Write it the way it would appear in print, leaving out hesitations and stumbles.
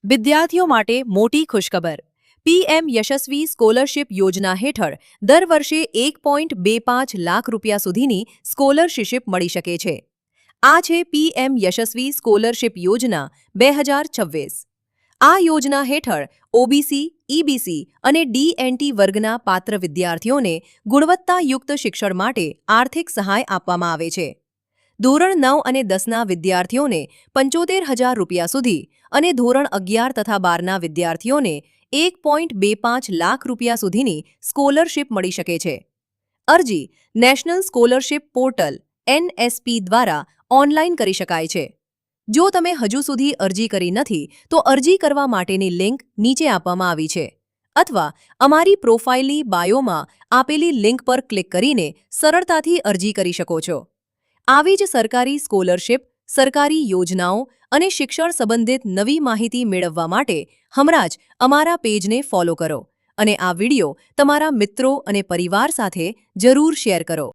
વિદ્યાર્થીઓ માટે મોટી ખુશખબર પીએમ યશસ્વી સ્કોલરશિપ યોજના હેઠળ દર વર્ષે 1.25 લાખ રૂપિયા સુધીની સ્કોલરશિપ મળી શકે છે. આ છે પીએમ યશસ્વી સ્કોલરશિપ યોજના 2026. આ યોજના હેઠળ ઓબીસી, ઈબીસી અને ડીએનટી વર્ગના પાત્ર વિદ્યાર્થીઓને ગુણવત્તાયુક્ત શિક્ષણ માટે આર્થિક સહાય આપવામાં આવે છે. ધોરણ 9 અને 10ના વિદ્યાર્થીઓને 75,000 રૂપિયા સુધી અને ધોરણ 11 તથા 12ના વિદ્યાર્થીઓને 1.25 લાખ રૂપિયા સુધીની સ્કોલરશિપ મળી શકે છે. અરજી નેશનલ સ્કોલરશિપ પોર્ટલ એનએસપી દ્વારા ઓનલાઈન કરી શકાય છે. જો તમે હજુ સુધી અરજી કરી નથી તો અરજી કરવા માટેની લિંક નીચે આપવામાં આવી છે અથવા અમારી પ્રોફાઇલની બાયોમાં આપેલી લિંક પર ક્લિક કરીને સરળતાથી અરજી કરી શકો છો. આવી જ સરકારી સ્કોલરશિપ, સરકારી યોજનાઓ અને શિક્ષણ સંબંધિત નવી માહિતી મેળવવા માટે હમણાં જ અમારા પેજને ફોલો કરો અને આ વિડિયો તમારા મિત્રો અને પરિવાર સાથે જરૂર શેર કરો.